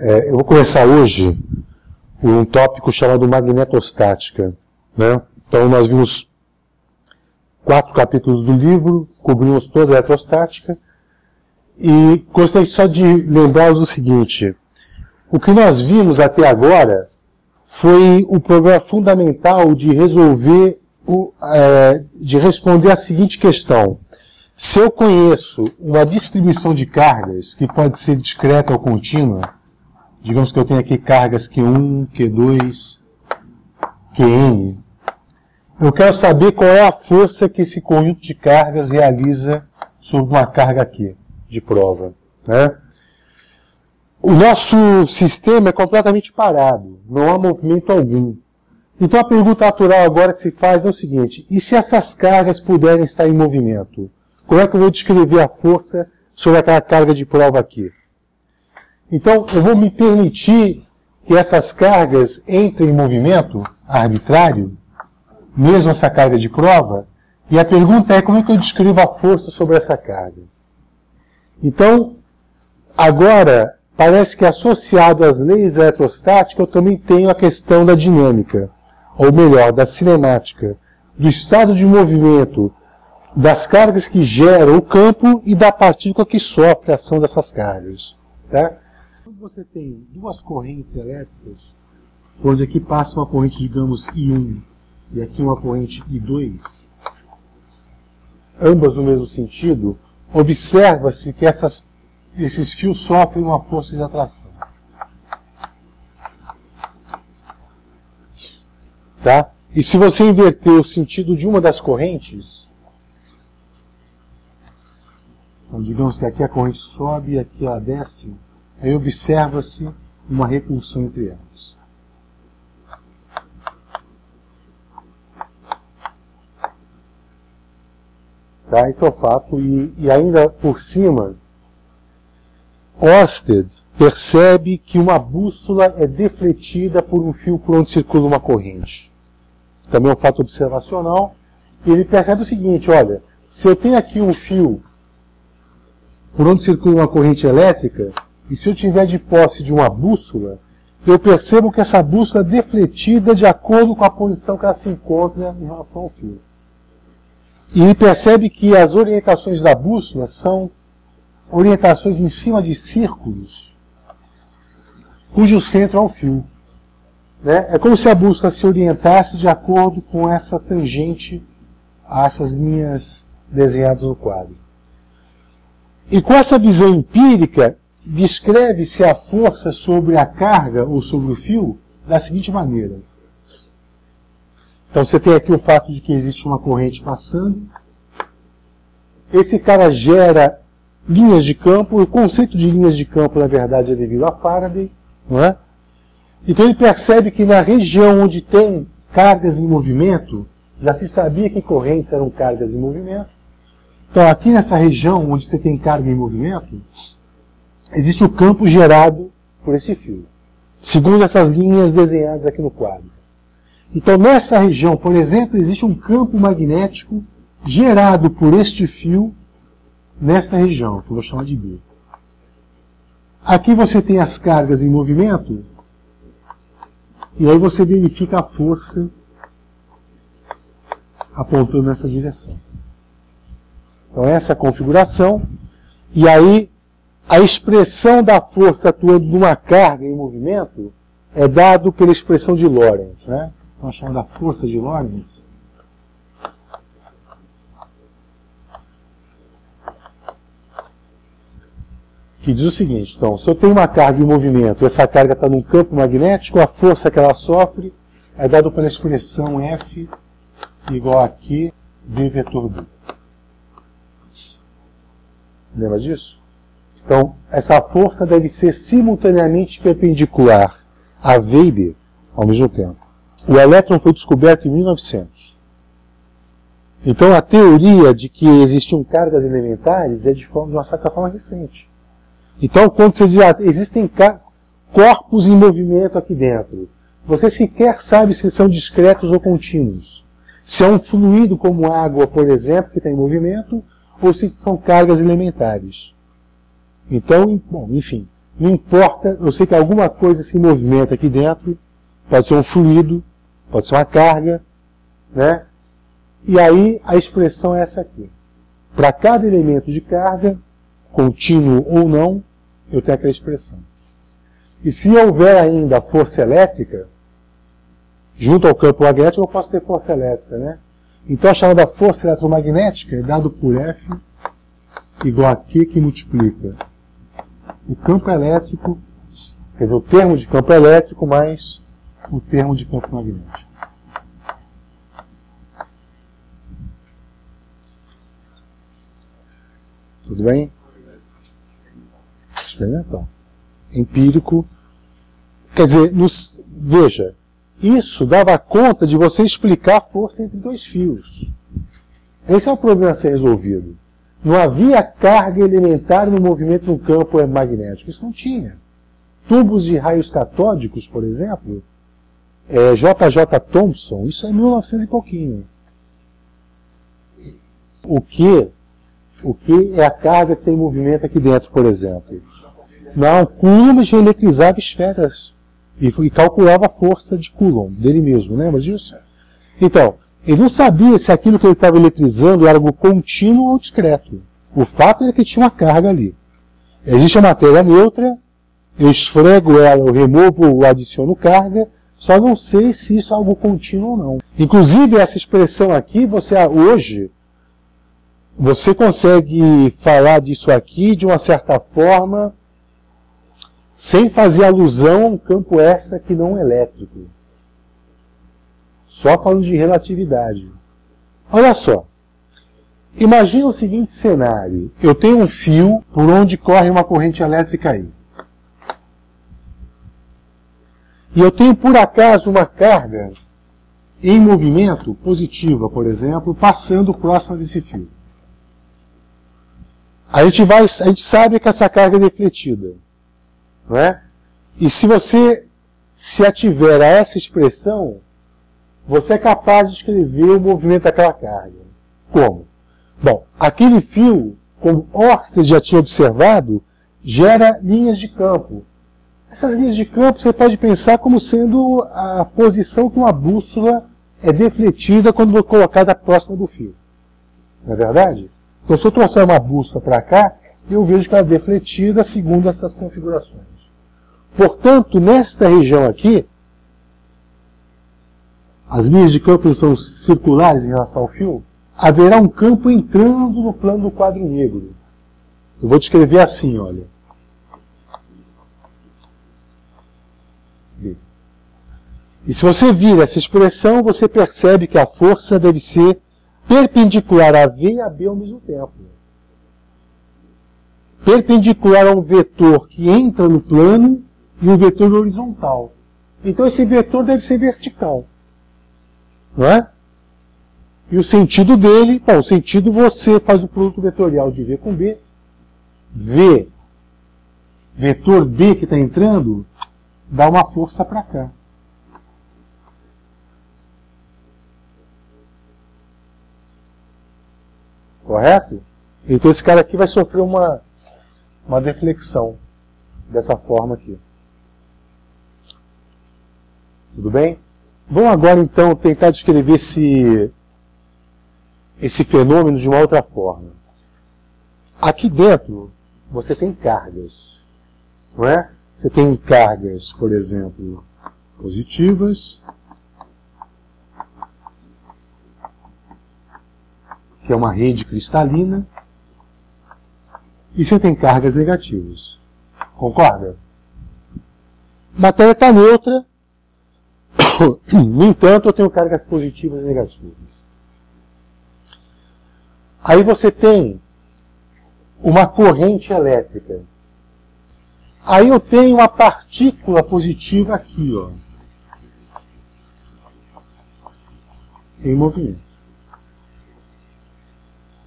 Eu vou começar hoje um tópico chamado magnetostática, né? Então nós vimos 4 capítulos do livro, cobrimos toda a eletrostática, e gostaria só de lembrar-vos o seguinte: o que nós vimos até agora foi o problema fundamental de resolver, de responder a seguinte questão: se eu conheço uma distribuição de cargas que pode ser discreta ou contínua, digamos que eu tenho aqui cargas Q1, Q2, Qn, eu quero saber qual é a força que esse conjunto de cargas realiza sobre uma carga Q de prova, né? O nosso sistema é completamente parado, não há movimento algum. Então a pergunta natural agora que se faz é o seguinte: e se essas cargas puderem estar em movimento? Como é que eu vou descrever a força sobre aquela carga de prova aqui? Então eu vou me permitir que essas cargas entrem em movimento arbitrário, mesmo essa carga de prova, e a pergunta é: como é que eu descrevo a força sobre essa carga? Então, agora, parece que associado às leis eletrostáticas, eu também tenho a questão da dinâmica, ou melhor, da cinemática, do estado de movimento, das cargas que geram o campo e da partícula que sofre a ação dessas cargas. Tá? Quando você tem duas correntes elétricas, onde aqui passa uma corrente, digamos, I1, e aqui uma corrente I2, ambas no mesmo sentido, observa-se que esses fios sofrem uma força de atração. Tá? E se você inverter o sentido de uma das correntes, então digamos que aqui a corrente sobe e aqui ela desce, aí observa-se uma repulsão entre elas. Tá? Esse é o fato, e ainda por cima, Ørsted percebe que uma bússola é defletida por um fio por onde circula uma corrente. Também é um fato observacional. E ele percebe o seguinte: olha, se eu tenho aqui um fio por onde circula uma corrente elétrica, e se eu tiver de posse de uma bússola, eu percebo que essa bússola é defletida de acordo com a posição que ela se encontra em relação ao fio. E ele percebe que as orientações da bússola são orientações em cima de círculos cujo centro é o fio. Né? É como se a bússola se orientasse de acordo com essa tangente a essas linhas desenhadas no quadro. E com essa visão empírica, descreve-se a força sobre a carga ou sobre o fio da seguinte maneira. Então você tem aqui o fato de que existe uma corrente passando. Esse cara gera linhas de campo. O conceito de linhas de campo, na verdade, é devido a Faraday. Não é? Então ele percebe que na região onde tem cargas em movimento, já se sabia que correntes eram cargas em movimento. Então aqui nessa região onde você tem carga em movimento, existe o campo gerado por esse fio, segundo essas linhas desenhadas aqui no quadro. Então nessa região, por exemplo, existe um campo magnético gerado por este fio nesta região, que eu vou chamar de B. Aqui você tem as cargas em movimento, e aí você verifica a força apontando nessa direção. Então essa é a configuração, e aí a expressão da força atuando numa carga em movimento é dado pela expressão de Lorentz, né? Então chamada força de Lorentz. Que diz o seguinte: então, se eu tenho uma carga em movimento, essa carga está num campo magnético, a força que ela sofre é dada pela expressão F igual a Q V vetor B. Lembra disso? Então, essa força deve ser simultaneamente perpendicular a V e B ao mesmo tempo. O elétron foi descoberto em 1900. Então, a teoria de que existiam cargas elementares é de uma certa forma recente. Então, quando você diz, existem corpos em movimento aqui dentro, você sequer sabe se são discretos ou contínuos. Se é um fluido como água, por exemplo, que está em movimento, ou se são cargas elementares. Então, bom, enfim, Não importa, eu sei que alguma coisa se movimenta aqui dentro, pode ser um fluido, pode ser uma carga, né? E aí a expressão é essa aqui. Para cada elemento de carga, contínuo ou não, eu tenho aquela expressão. E se houver ainda força elétrica, junto ao campo magnético eu posso ter força elétrica, né? Então a chamada força eletromagnética é dado por F igual a Q que multiplica o campo elétrico, quer dizer, o termo de campo elétrico mais o termo de campo magnético. Tudo bem? Experimental. Empírico. Quer dizer, veja, isso dava conta de você explicar a força entre dois fios. Esse é o problema a ser resolvido. Não havia carga elementar no movimento no campo magnético. Isso não tinha. Tubos de raios catódicos, por exemplo, J.J. Thomson, isso é 1900 e pouquinho. O que é a carga que tem movimento aqui dentro, por exemplo? Não, Coulomb já eletrizava esferas e calculava a força de Coulomb, dele mesmo, lembra disso? Então, ele não sabia se aquilo que ele estava eletrizando era algo contínuo ou discreto. O fato é que tinha uma carga ali. Existe a matéria neutra, eu esfrego ela, eu removo ou adiciono carga, só não sei se isso é algo contínuo ou não. Inclusive, essa expressão aqui, hoje, você consegue falar disso aqui de uma certa forma sem fazer alusão a um campo extra que não é elétrico. Só falando de relatividade. Olha só. Imagina o seguinte cenário. Eu tenho um fio por onde corre uma corrente elétrica aí. E eu tenho por acaso uma carga em movimento positiva, por exemplo, passando próximo desse fio. A gente sabe que essa carga é defletida. Não é? E se você se ativer a essa expressão, você é capaz de escrever o movimento daquela carga. Como? Bom, aquele fio, como Ørsted já tinha observado, gera linhas de campo. Essas linhas de campo você pode pensar como sendo a posição que uma bússola é defletida quando colocada próxima do fio. Não é verdade? Então, se eu trouxer uma bússola para cá, eu vejo que ela é defletida segundo essas configurações. Portanto, nesta região aqui, as linhas de campo são circulares em relação ao fio, haverá um campo entrando no plano do quadro negro. Eu vou descrever assim, olha. E se você vir essa expressão, você percebe que a força deve ser perpendicular a V e a B ao mesmo tempo. Perpendicular a um vetor que entra no plano e um vetor horizontal. Então esse vetor deve ser vertical. Não é? E o sentido dele, bom, o sentido você faz o produto vetorial de V com B. V, vetor B que está entrando, dá uma força para cá. Correto? Então esse cara aqui vai sofrer uma deflexão dessa forma aqui. Tudo bem? Vamos agora então tentar descrever esse fenômeno de uma outra forma. Aqui dentro você tem cargas, não é? Você tem cargas, por exemplo, positivas, que é uma rede cristalina, e você tem cargas negativas. Concorda? Matéria está neutra, no entanto eu tenho cargas positivas e negativas. Aí você tem uma corrente elétrica. Aí eu tenho uma partícula positiva aqui, ó, em movimento.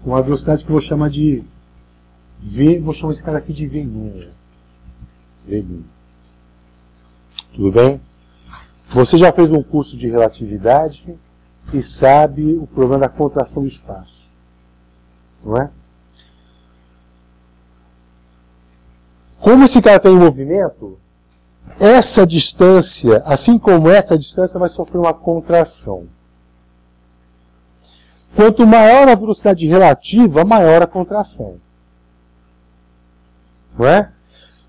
Com uma velocidade que eu vou chamar de V, vou chamar esse cara aqui de V'. V'. Tudo bem? Você já fez um curso de relatividade e sabe o problema da contração do espaço. Não é? Como esse cara está em movimento, essa distância, assim como essa distância, vai sofrer uma contração. Quanto maior a velocidade relativa, maior a contração. Não é?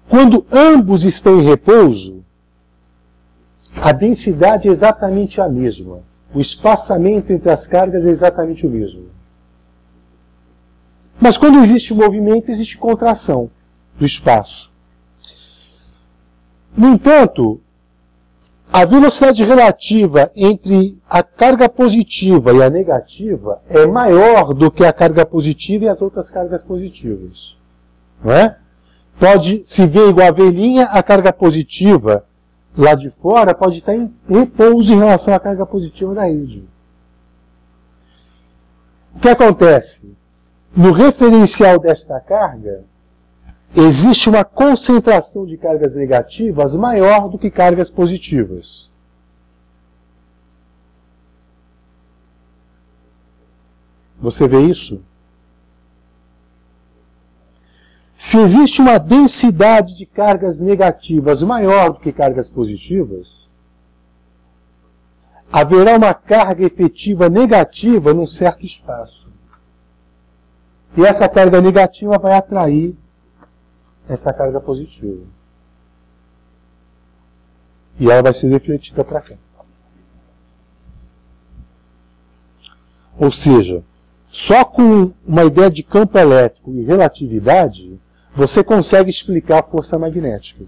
Quando ambos estão em repouso, a densidade é exatamente a mesma. O espaçamento entre as cargas é exatamente o mesmo. Mas quando existe movimento, existe contração do espaço. No entanto, a velocidade relativa entre a carga positiva e a negativa é maior do que a carga positiva e as outras cargas positivas. Não é? Pode se ver igual a velhinha, a carga positiva lá de fora pode estar em repouso em relação à carga positiva da rede. O que acontece? No referencial desta carga, existe uma concentração de cargas negativas maior do que cargas positivas. Você vê isso? Se existe uma densidade de cargas negativas maior do que cargas positivas, haverá uma carga efetiva negativa num certo espaço. E essa carga negativa vai atrair essa carga positiva. E ela vai ser defletida para cá. Ou seja, só com uma ideia de campo elétrico e relatividade, você consegue explicar a força magnética.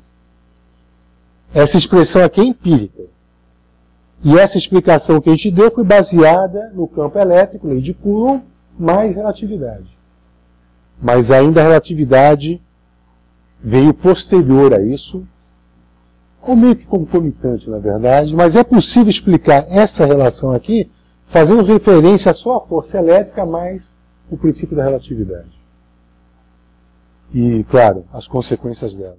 Essa expressão aqui é empírica. E essa explicação que a gente deu foi baseada no campo elétrico, lei de Coulomb, mais relatividade. Mas ainda a relatividade veio posterior a isso, ou meio que concomitante, na verdade, mas é possível explicar essa relação aqui fazendo referência só à força elétrica mais o princípio da relatividade. E, claro, as consequências dela.